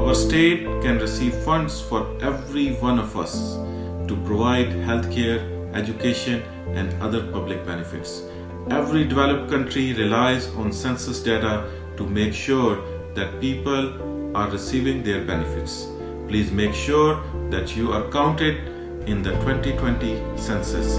Our state can receive funds for every one of us to provide healthcare, education and other public benefits. Every developed country relies on census data to make sure that people are receiving their benefits. Please make sure that you are counted in the 2020 census.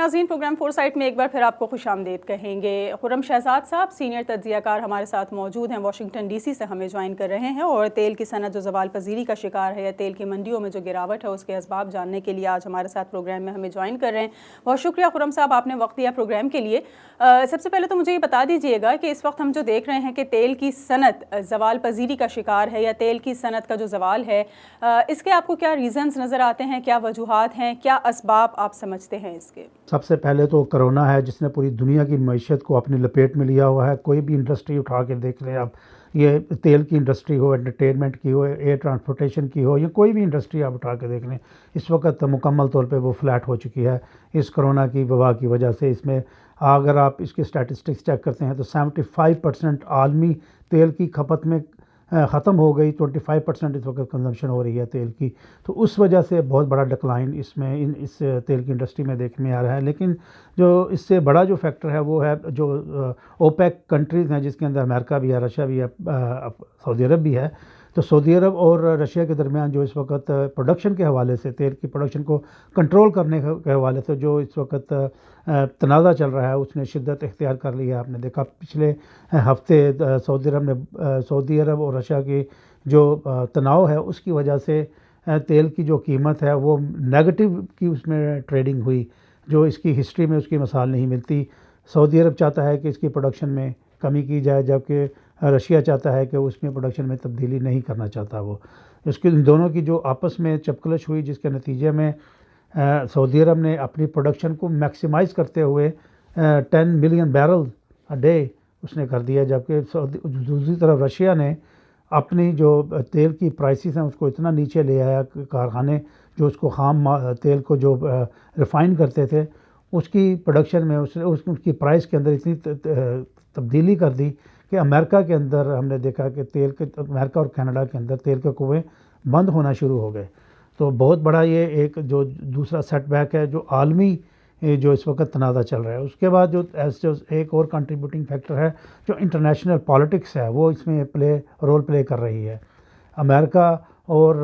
ناظرین، programme four site میں ایک بار پھر آپ کو خوش آمدید کہیں گے۔ خرم شہزاد صاحب سینئر تجزیہ کار ہمارے ساتھ موجود ہیں، واشنگٹن ڈی سی سے ہمیں جوائن کر رہے ہیں، اور تیل کی صنعت جو زوال پذیری کا شکار ہے یا تیل کی منڈیوں میں جو گراوٹ ہے اس کے اسباب جاننے کے لیے آج ہمارے ساتھ پروگرام میں ہمیں جوائن کر رہے ہیں۔ بہت شکریہ خرم صاحب، آپ نے وقت دیا پروگرام کے لیے۔ سب سے پہلے تو مجھے یہ بتا دیجیے گا کہ اس وقت ہم جو دیکھ رہے ہیں کہ تیل کی صنعت زوال پذیری کا شکار ہے یا تیل کی صنعت کا جو زوال ہے، اس کے آپ کو کیا ریزنز نظر آتے ہیں، کیا وجوہات ہیں، کیا اسباب آپ سمجھتے ہیں اس کے؟ سب سے پہلے تو کرونا ہے جس نے پوری دنیا کی معیشت کو اپنی لپیٹ میں لیا ہوا ہے۔ کوئی بھی انڈسٹری اٹھا کے دیکھ لیں آپ، یہ تیل کی انڈسٹری ہو، انٹرٹینمنٹ کی ہو، ایئر ٹرانسپورٹیشن کی ہو، یا کوئی بھی انڈسٹری آپ اٹھا کے دیکھ لیں، اس وقت مکمل طور پہ وہ فلیٹ ہو چکی ہے اس کرونا کی وبا کی وجہ سے۔ اس میں اگر آپ اس کے اسٹیٹسٹکس چیک کرتے ہیں تو 75% عالمی تیل کی کھپت میں ختم ہو گئی، 25% اس وقت کنزمپشن ہو رہی ہے تیل کی، تو اس وجہ سے بہت بڑا ڈکلائن اس میں اس تیل کی انڈسٹری میں دیکھنے میں آ رہا ہے۔ لیکن جو اس سے بڑا جو فیکٹر ہے وہ ہے جو اوپیک کنٹریز ہیں، جس کے اندر امریکہ بھی ہے، رشیا بھی ہے، سعودی عرب بھی ہے۔ تو سعودی عرب اور رشیا کے درمیان جو اس وقت پروڈکشن کے حوالے سے، تیل کی پروڈکشن کو کنٹرول کرنے کے حوالے سے جو اس وقت تنازع چل رہا ہے، اس نے شدت اختیار کر لی ہے۔ آپ نے دیکھا پچھلے ہفتے سعودی عرب اور رشیا کی جو تناؤ ہے اس کی وجہ سے تیل کی جو قیمت ہے وہ نیگیٹو کی اس میں ٹریڈنگ ہوئی، جو اس کی ہسٹری میں اس کی مثال نہیں ملتی۔ سعودی عرب چاہتا ہے کہ اس کی پروڈکشن میں کمی کی جائے، جبکہ رشیا چاہتا ہے کہ اس میں پروڈکشن میں تبدیلی نہیں کرنا چاہتا وہ۔ اس کے ان دونوں کی جو آپس میں چپکلش ہوئی، جس کے نتیجے میں سعودی عرب نے اپنی پروڈکشن کو میکسیمائز کرتے ہوئے 10 ملین بیرل ڈے اس نے کر دیا، جبکہ دوسری طرف رشیا نے اپنی جو تیل کی پرائسز ہیں اس کو اتنا نیچے لے آیا کہ کارخانے جو اس کو خام تیل کو جو ریفائن کرتے تھے اس کی پروڈکشن میں اس کی پرائس کے اندر اتنی تبدیلی کر دی کہ امریکہ کے اندر ہم نے دیکھا کہ امریکہ اور کینیڈا کے اندر تیل کے کنویں بند ہونا شروع ہو گئے۔ تو بہت بڑا یہ ایک جو دوسرا سیٹ بیک ہے جو عالمی جو اس وقت تنازع چل رہا ہے۔ اس کے بعد جو ایک اور کنٹریبیوٹنگ فیکٹر ہے جو انٹرنیشنل پالیٹکس ہے، وہ اس میں رول پلے کر رہی ہے۔ امریکہ اور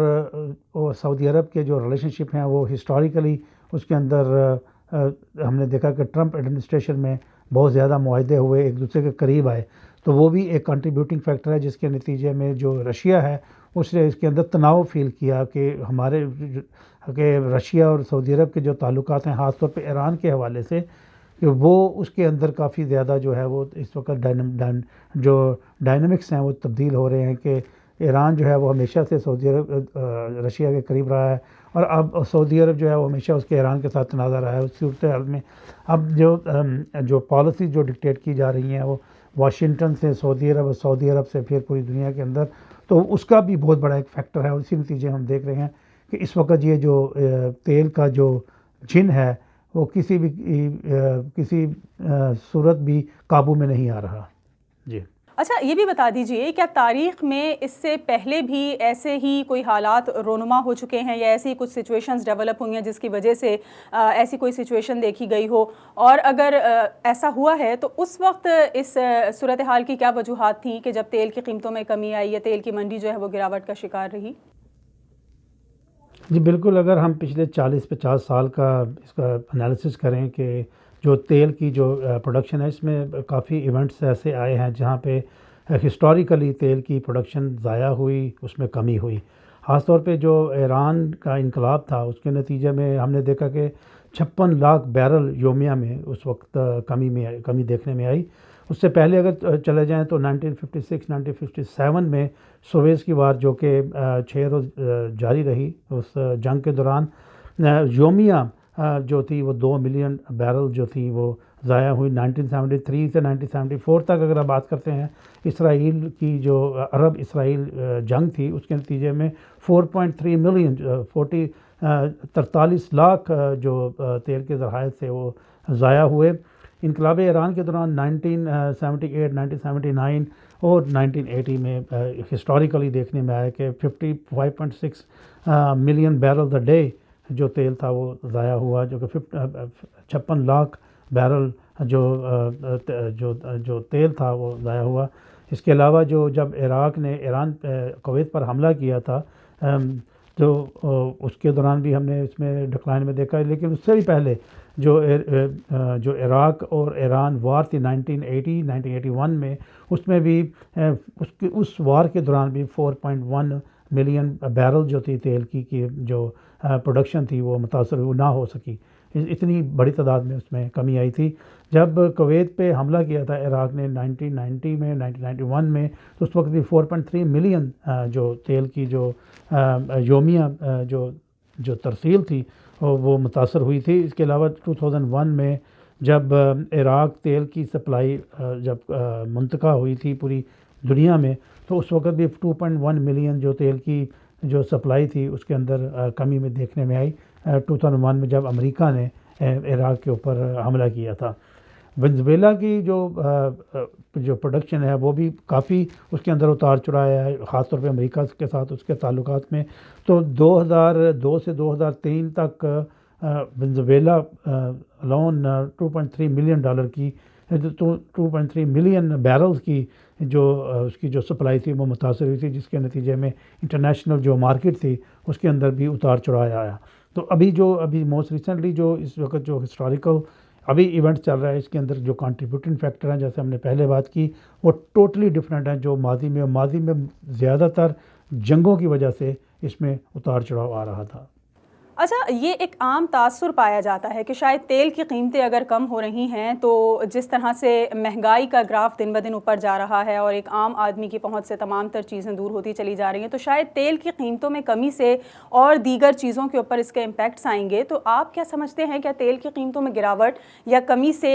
سعودی عرب کے جو ریلیشن شپ ہیں وہ ہسٹوریکلی اس کے اندر ہم نے دیکھا کہ ٹرمپ ایڈمنسٹریشن میں بہت زیادہ معاہدے ہوئے، ایک دوسرے کے قریب آئے، تو وہ بھی ایک کنٹریبیوٹنگ فیکٹر ہے، جس کے نتیجے میں جو رشیا ہے اس نے اس کے اندر تناؤ فیل کیا کہ رشیا اور سعودی عرب کے جو تعلقات ہیں، خاص طور پہ ایران کے حوالے سے، کہ وہ اس کے اندر کافی زیادہ جو ہے وہ اس وقت جو ڈائنامکس ہیں وہ تبدیل ہو رہے ہیں کہ ایران جو ہے وہ ہمیشہ سے رشیا کے قریب رہا ہے، اور اب سعودی عرب جو ہے وہ ہمیشہ اس کے ایران کے ساتھ تنازع رہا ہے۔ اس صورتحال میں اب جو پالیسیز جو ڈکٹیٹ کی جا رہی ہیں وہ واشنگٹن سے سعودی عرب اور سعودی عرب سے پھر پوری دنیا کے اندر، تو اس کا بھی بہت بڑا ایک فیکٹر ہے، اور اسی نتیجے ہم دیکھ رہے ہیں کہ اس وقت یہ جو تیل کا جو جن ہے وہ کسی صورت بھی قابو میں نہیں آ رہا۔ جی اچھا، یہ بھی بتا دیجئے کیا تاریخ میں اس سے پہلے بھی ایسے ہی کوئی حالات رونما ہو چکے ہیں یا ایسی کچھ سچویشنز ڈیولپ ہوئی ہیں جس کی وجہ سے ایسی کوئی سچویشن دیکھی گئی ہو، اور اگر ایسا ہوا ہے تو اس وقت اس صورتحال کی کیا وجوہات تھیں کہ جب تیل کی قیمتوں میں کمی آئی یا تیل کی منڈی جو ہے وہ گراوٹ کا شکار رہی؟ جی بالکل، اگر ہم پچھلے 40-50 سال کا اس کا انالیسس کریں کہ جو تیل کی جو پروڈکشن ہے، اس میں کافی ایونٹس ایسے آئے ہیں جہاں پہ ہسٹوریکلی تیل کی پروڈکشن ضائع ہوئی، اس میں کمی ہوئی۔ خاص طور پہ جو ایران کا انقلاب تھا اس کے نتیجے میں ہم نے دیکھا کہ 56 لاکھ بیرل یومیہ میں اس وقت کمی دیکھنے میں آئی۔ اس سے پہلے اگر چلے جائیں تو 1956-1957 میں سویز کی وار جو کہ 6 روز جاری رہی، اس جنگ کے دوران یومیہ جو تھی وہ 2 ملین بیرل جو تھی وہ ضائع ہوئی۔ 1973 سے 1974 تک اگر آپ بات کرتے ہیں، اسرائیل کی جو عرب اسرائیل جنگ تھی اس کے نتیجے میں 4.3 ملین 43 لاکھ جو تیل کے ذرائع سے وہ ضائع ہوئے۔ انقلاب ایران کے دوران 1978 1979 اور 1980 میں ہسٹوریکلی دیکھنے میں آیا کہ 55.6 ملین بیرل ڈے جو تیل تھا وہ ضائع ہوا، جو کہ 56 لاکھ بیرل جو تیل تھا وہ ضائع ہوا۔ اس کے علاوہ جب ایران کویت پر حملہ کیا تھا تو اس کے دوران بھی ہم نے اس میں ڈکلائن میں دیکھا ہے، لیکن اس سے بھی پہلے جو عراق اور ایران وار تھی 1981 میں، اس میں بھی اس وار کے دوران بھی 4.1 ملین بیرل جو تھی تیل کی جو پروڈکشن تھی وہ متاثر نہ ہو سکی، اتنی بڑی تعداد میں اس میں کمی آئی تھی۔ جب کویت پہ حملہ کیا تھا عراق نے 1991 میں، تو اس وقت بھی 4.3 ملین جو تیل کی جو یومیہ جو ترسیل تھی وہ متاثر ہوئی تھی۔ اس کے علاوہ 2001 میں جب عراق تیل کی سپلائی جب منتقل ہوئی تھی پوری دنیا میں، تو اس وقت بھی 2.1 ملین جو تیل کی جو سپلائی تھی اس کے اندر کمی میں دیکھنے میں آئی 2001 میں، جب امریکہ نے عراق کے اوپر حملہ کیا تھا۔ ونزویلا کی جو پروڈکشن ہے وہ بھی کافی اس کے اندر اتار چڑھاؤ ہے، خاص طور پہ امریکہ کے ساتھ اس کے تعلقات میں۔ تو 2002 سے 2003 تک ونزویلا لون 2.3 ملین ڈالر کی 2.3 ملین بیرلز کی اس کی جو سپلائی تھی وہ متاثر ہوئی تھی، جس کے نتیجے میں انٹرنیشنل جو مارکیٹ تھی اس کے اندر بھی اتار چڑھاؤ آیا۔ تو ابھی موسٹ ریسنٹلی جو اس وقت جو ہسٹوریکل ابھی ایونٹ چل رہا ہے، اس کے اندر جو کنٹریبیوٹنگ فیکٹر ہیں، جیسے ہم نے پہلے بات کی، وہ ٹوٹلی ڈفرینٹ ہیں جو ماضی میں زیادہ تر جنگوں کی وجہ سے اس میں اتار چڑھاؤ آ رہا تھا۔ اچھا، یہ ایک عام تاثر پایا جاتا ہے کہ شاید تیل کی قیمتیں اگر کم ہو رہی ہیں تو جس طرح سے مہنگائی کا گراف دن بدن اوپر جا رہا ہے اور ایک عام آدمی کی پہنچ سے تمام تر چیزیں دور ہوتی چلی جا رہی ہیں، تو شاید تیل کی قیمتوں میں کمی سے اور دیگر چیزوں کے اوپر اس کے امپیکٹس آئیں گے۔ تو آپ کیا سمجھتے ہیں، کیا تیل کی قیمتوں میں گراوٹ یا کمی سے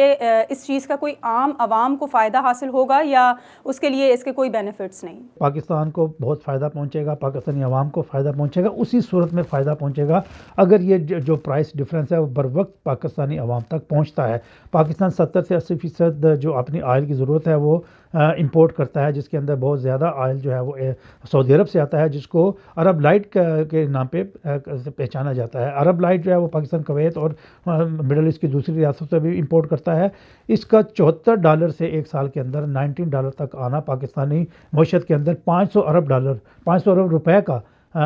اس چیز کا کوئی عام عوام کو فائدہ حاصل ہوگا یا اس کے لیے اس کے کوئی بینیفٹس نہیں؟ پاکستان کو بہت فائدہ پہنچے گا، پاکستانی عوام کو فائدہ پہنچے گا، اسی صورت میں فائدہ پہنچے گا اگر یہ جو پرائس ڈفرینس ہے وہ بر وقت پاکستانی عوام تک پہنچتا ہے۔ پاکستان 70 سے 80% جو اپنی آئل کی ضرورت ہے وہ امپورٹ کرتا ہے، جس کے اندر بہت زیادہ آئل جو ہے وہ سعودی عرب سے آتا ہے، جس کو عرب لائٹ کے نام پہ پہچانا جاتا ہے۔ عرب لائٹ جو ہے وہ پاکستان، کویت اور مڈل ایسٹ کی دوسری ریاستوں سے بھی امپورٹ کرتا ہے۔ اس کا $74 سے ایک سال کے اندر $19 تک آنا پاکستانی معیشت کے اندر $500 ارب روپے کا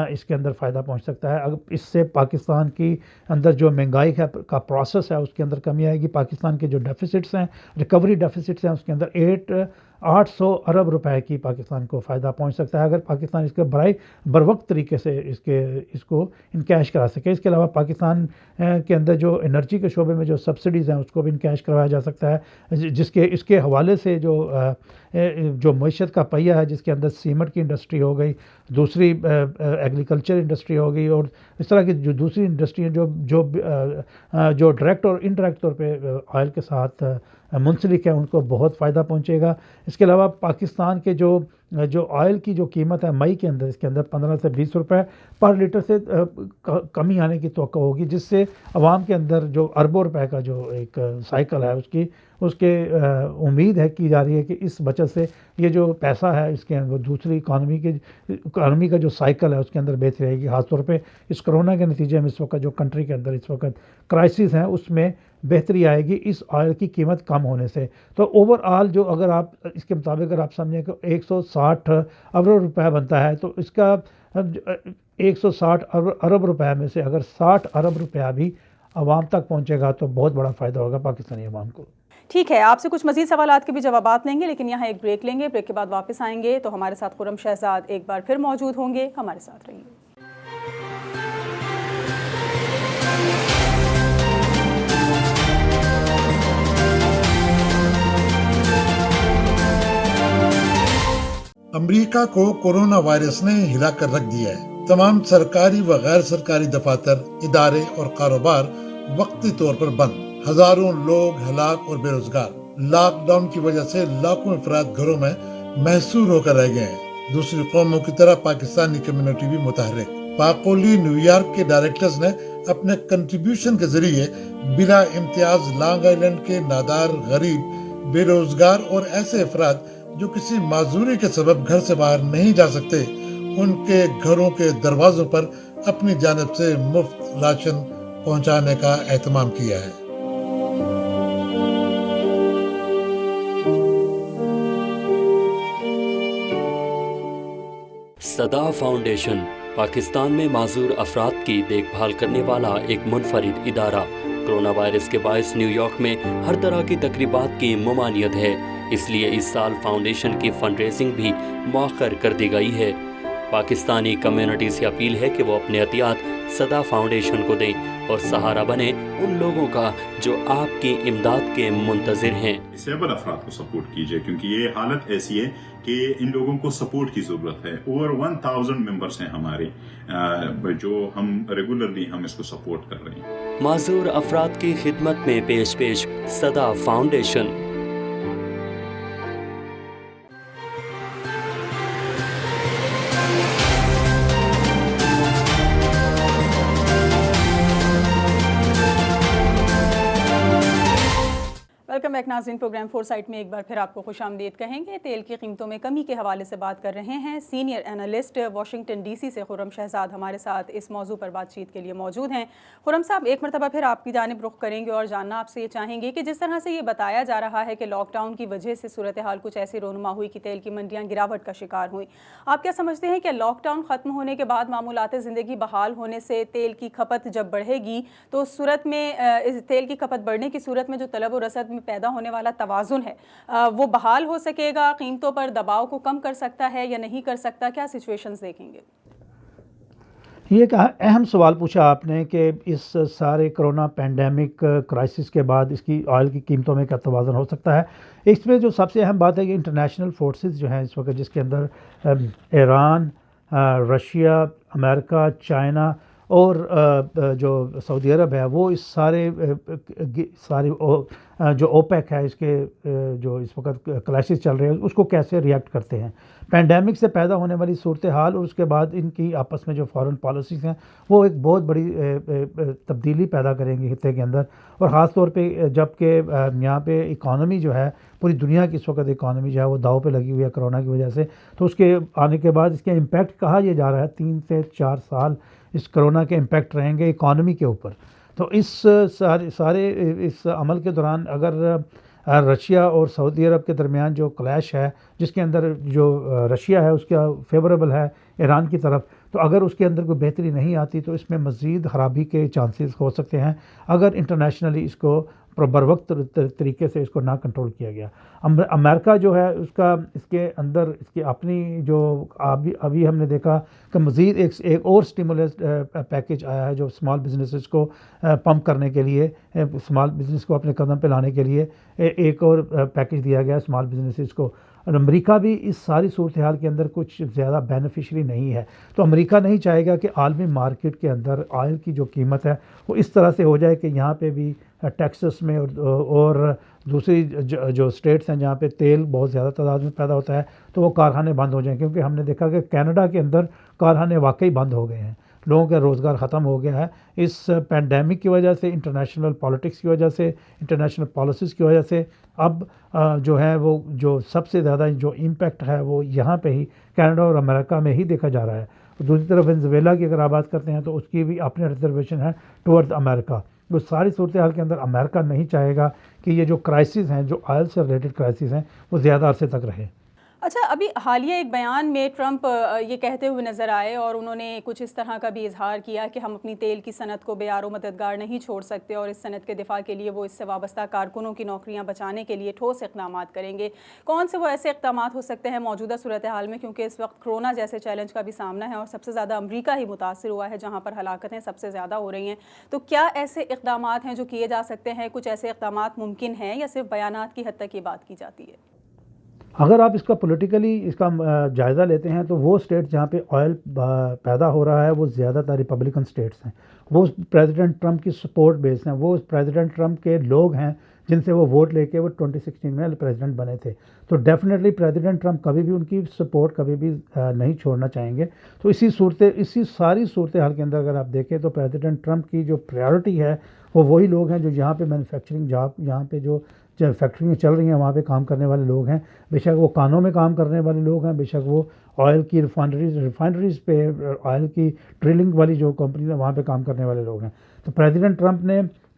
اس کے اندر فائدہ پہنچ سکتا ہے۔ اگر اس سے پاکستان کی اندر جو مہنگائی کا پروسیس ہے اس کے اندر کمی آئے گی۔ پاکستان کے جو ڈیفیسٹس ہیں، ریکوری ڈیفیسٹس ہیں، اس کے اندر 800 ارب روپے کی پاکستان کو فائدہ پہنچ سکتا ہے اگر پاکستان اس کے بر وقت طریقے سے اس کو انکیش کرا سکے۔ اس کے علاوہ پاکستان کے اندر جو انرجی کے شعبے میں جو سبسڈیز ہیں اس کو بھی انکیش کروایا جا سکتا ہے، اس کے حوالے سے جو معیشت کا پہیہ ہے، جس کے اندر سیمنٹ کی انڈسٹری ہو گئی، دوسری ایگریکلچر انڈسٹری ہو گئی، اور اس طرح کی جو دوسری انڈسٹری ہیں جو ڈائریکٹ اور انڈائریکٹ طور پہ آئل کے ساتھ منسلک ہے، ان کو بہت فائدہ پہنچے گا۔ اس کے علاوہ پاکستان کے جو آئل کی جو قیمت ہے مئی کے اندر، اس کے اندر 15 سے 20 روپے پر لیٹر سے کمی آنے کی توقع ہوگی، جس سے عوام کے اندر جو اربوں روپے کا جو ایک سائیکل ہے اس کے امید ہے کی جا رہی ہے کہ اس بچت سے یہ جو پیسہ ہے اس کے اندر دوسری اکانومی کا جو سائیکل ہے اس کے اندر بہتری رہے گی۔ خاص طور پہ اس کرونا کے نتیجے میں اس وقت جو کنٹری کے اندر اس وقت کرائسس ہیں اس میں بہتری آئے گی اس آئل کی قیمت کم ہونے سے۔ تو اوور آل جو اگر آپ اس کے مطابق اگر آپ سمجھیں کہ 160 ارب روپے بنتا ہے، تو اس کا 160 ارب روپے میں سے اگر 60 ارب روپیہ بھی عوام تک پہنچے گا تو بہت بڑا فائدہ ہوگا پاکستانی عوام کو۔ ٹھیک ہے، آپ سے کچھ مزید سوالات کے بھی جوابات لیں گے، لیکن یہاں ایک بریک لیں گے۔ بریک کے بعد واپس آئیں گے تو ہمارے ساتھ خرم شہزاد ایک بار پھر موجود ہوں گے، ہمارے ساتھ رہیے۔ امریکہ کو کورونا وائرس نے ہلا کر رکھ دیا ہے۔ تمام سرکاری و غیر سرکاری دفاتر، ادارے اور کاروبار وقتی طور پر بند، ہزاروں لوگ ہلاک اور بے روزگار۔ لاک ڈاؤن کی وجہ سے لاکھوں افراد گھروں میں محصور ہو کر رہ گئے ہیں۔ دوسری قوموں کی طرح پاکستانی کمیونٹی بھی متحرک۔ پاکولی نیو یارک کے ڈائریکٹرز نے اپنے کنٹریبیوشن کے ذریعے بلا امتیاز لانگ آئی لینڈ کے نادار، غریب، بے روزگار اور ایسے افراد جو کسی معذوری کے سبب گھر سے باہر نہیں جا سکتے، ان کے گھروں کے دروازوں پر اپنی جانب سے مفت راشن پہنچانے کا اہتمام کیا ہے۔ صدا فاؤنڈیشن پاکستان میں معذور افراد کی دیکھ بھال کرنے والا ایک منفرد ادارہ۔ کرونا وائرس کے باعث نیو یارک میں ہر طرح کی تقریبات کی ممانعت ہے، اس لیے اس سال فاؤنڈیشن کی فنڈ ریزنگ بھی مؤخر کر دی گئی ہے۔ پاکستانی کمیونٹی سے اپیل ہے کہ وہ اپنے عطیات صدا فاؤنڈیشن کو دیں اور سہارا بنے ان لوگوں کا جو آپ کی امداد کے منتظر ہیں۔ ڈسیبل افراد کو سپورٹ کیجئے، کیونکہ یہ حالت ایسی ہے کہ ان لوگوں کو سپورٹ کی ضرورت ہے۔ اوور 1000 ممبرس ہیں ہمارے، جو ہم ریگولرلی ہم اس کو سپورٹ کر رہے ہیں۔ معذور افراد کی خدمت میں پیش صدا فاؤنڈیشن۔ ویلکم بیک ناظرین، پروگرام فور سائٹ میں ایک بار پھر آپ کو خوش آمدید کہیں گے۔ تیل کی قیمتوں میں کمی کے حوالے سے بات کر رہے ہیں senior analyst Washington D C سے خرم شہزاد ہمارے ساتھ اس موضوع پر بات چیت کے لیے موجود ہیں۔ خرم صاحب، ایک مرتبہ پھر آپ کی جانب رخ کریں گے اور جاننا آپ سے یہ چاہیں گے کہ جس طرح سے یہ بتایا جا رہا ہے کہ لاک ڈاؤن کی وجہ سے صورتحال کچھ ایسی رونما ہوئی کہ تیل کی منڈیاں گراوٹ کا شکار ہوئیں، آپ کیا سمجھتے ہیں کہ لاک ڈاؤن ختم ہونے کے بعد معمولات زندگی بحال ہونے سے تیل کی کھپت جب بڑھے گی تو اس صورت میں تیل کی کھپت بڑھنے کی صورت میں جو طلب و رسد میں پیدا ہونے والا توازن ہے وہ بحال ہو سکے گا، قیمتوں پر دباؤ کو کم کر سکتا ہے یا نہیں کر سکتا؟ کیا سچویشنز دیکھیں گے؟ یہ ایک اہم سوال پوچھا آپ نے کہ اس سارے کرونا پینڈیمک کرائسس کے بعد اس کی آئل کی قیمتوں میں کیا توازن ہو سکتا ہے۔ اس میں جو سب سے اہم بات ہے کہ انٹرنیشنل فورسز جو ہیں اس وقت، جس کے اندر ایران، رشیا، امریکہ، چائنا اور جو سعودی عرب ہے، وہ اس سارے جو اوپیک ہے اس کے جو اس وقت کلاشز چل رہے ہیں اس کو کیسے ریئیکٹ کرتے ہیں۔ پینڈیمک سے پیدا ہونے والی صورتحال اور اس کے بعد ان کی آپس میں جو فارن پالیسیز ہیں وہ ایک بہت بڑی تبدیلی پیدا کریں گی خطے کے اندر، اور خاص طور پہ جب کہ یہاں پہ اکانومی جو ہے، پوری دنیا کی اس وقت اکانومی جو ہے وہ داؤ پہ لگی ہوئی ہے کرونا کی وجہ سے، تو اس کے آنے کے بعد اس کے امپیکٹ کہا یہ جا رہا ہے 3 سے 4 سال اس کرونا کے امپیکٹ رہیں گے اکانومی کے اوپر۔ تو اس سارے اس عمل کے دوران اگر رشیا اور سعودی عرب کے درمیان جو کلیش ہے، جس کے اندر جو رشیا ہے اس کا فیوریبل ہے ایران کی طرف، تو اگر اس کے اندر کوئی بہتری نہیں آتی تو اس میں مزید خرابی کے چانسز ہو سکتے ہیں اگر انٹرنیشنلی اس کو بروقت طریقے سے اس کو نہ کنٹرول کیا گیا۔ امریکہ جو ہے اس کے اندر اس کی اپنی جو ابھی ہم نے دیکھا کہ مزید ایک اور سٹیمولس پیکیج آیا ہے جو اسمال بزنسز کو پمپ کرنے کے لیے، اسمال بزنس کو اپنے قدم پہ لانے کے لیے ایک اور پیکیج دیا گیا اسمال بزنسز کو۔ اور امریکہ بھی اس ساری صورتحال کے اندر کچھ زیادہ بینیفیشری نہیں ہے، تو امریکہ نہیں چاہے گا کہ عالمی مارکیٹ کے اندر آئل کی جو قیمت ہے وہ اس طرح سے ہو جائے کہ یہاں پہ بھی ٹیکسس میں اور دوسری جو اسٹیٹس ہیں جہاں پہ تیل بہت زیادہ تعداد میں پیدا ہوتا ہے تو وہ کارخانے بند ہو جائیں، کیونکہ ہم نے دیکھا کہ کینیڈا کے اندر کارخانے واقعی بند ہو گئے ہیں، لوگوں کا روزگار ختم ہو گیا ہے اس پینڈیمک کی وجہ سے، انٹرنیشنل پالیٹکس کی وجہ سے، انٹرنیشنل پالیسیز کی وجہ سے۔ اب جو ہے وہ جو سب سے زیادہ جو امپیکٹ ہے وہ یہاں پہ ہی کینیڈا اور امریکہ میں ہی دیکھا جا رہا ہے۔ دوسری طرف وینزویلا کی اگر آپ بات کرتے ہیں تو اس کی بھی اپنے ریزرویشن ہے ٹورڈ امریکہ۔ وہ ساری صورتحال کے اندر امریکہ نہیں چاہے گا کہ یہ جو کرائسس ہیں، جو آئل سے ریلیٹڈ کرائسس ہیں، وہ زیادہ عرصے تک رہے۔ اچھا، ابھی حالیہ ایک بیان میں ٹرمپ یہ کہتے ہوئے نظر آئے اور انہوں نے کچھ اس طرح کا بھی اظہار کیا کہ ہم اپنی تیل کی صنعت کو بے آرو مددگار نہیں چھوڑ سکتے اور اس صنعت کے دفاع کے لیے وہ اس سے وابستہ کارکنوں کی نوکریاں بچانے کے لیے ٹھوس اقدامات کریں گے۔ کون سے وہ ایسے اقدامات ہو سکتے ہیں موجودہ صورتحال میں، کیونکہ اس وقت کرونا جیسے چیلنج کا بھی سامنا ہے اور سب سے زیادہ امریکہ ہی متاثر ہوا ہے جہاں پر ہلاکتیں سب سے زیادہ ہو رہی ہیں، تو کیا ایسے اقدامات ہیں جو کیے جا سکتے ہیں؟ کچھ ایسے اقدامات ممکن ہیں یا صرف بیانات کی حد تک یہ بات کی جاتی ہے؟ اگر آپ اس کا پولیٹیکلی اس کا جائزہ لیتے ہیں تو وہ اسٹیٹ جہاں پہ آئل پیدا ہو رہا ہے وہ زیادہ تر ریپبلکن اسٹیٹس ہیں، وہ پریزیڈنٹ ٹرمپ کی سپورٹ بیس ہیں، وہ پریزیڈنٹ ٹرمپ کے لوگ ہیں جن سے وہ ووٹ لے کے وہ 2016 میں پریزیڈنٹ بنے تھے، تو ڈیفینیٹلی پریزیڈنٹ ٹرمپ کبھی بھی ان کی سپورٹ کبھی بھی نہیں چھوڑنا چاہیں گے۔ تو اسی ساری صورتحال کے اندر اگر آپ دیکھیں تو پریزیڈنٹ ٹرمپ کی جو پریارٹی ہے وہ وہی لوگ ہیں جو یہاں پہ مینوفیکچرنگ جاب، یہاں پہ جو فیکٹریاں چل رہی ہیں وہاں پہ کام کرنے والے لوگ ہیں، بے شک وہ کانوں میں کام کرنے والے لوگ ہیں، بے شک وہ آئل کی ریفائنریز پہ آئل کی ڈرلنگ والی جو کمپنی ہے وہاں پہ کام کرنے والے لوگ ہیں۔ تو پریزیڈنٹ ٹرمپ نے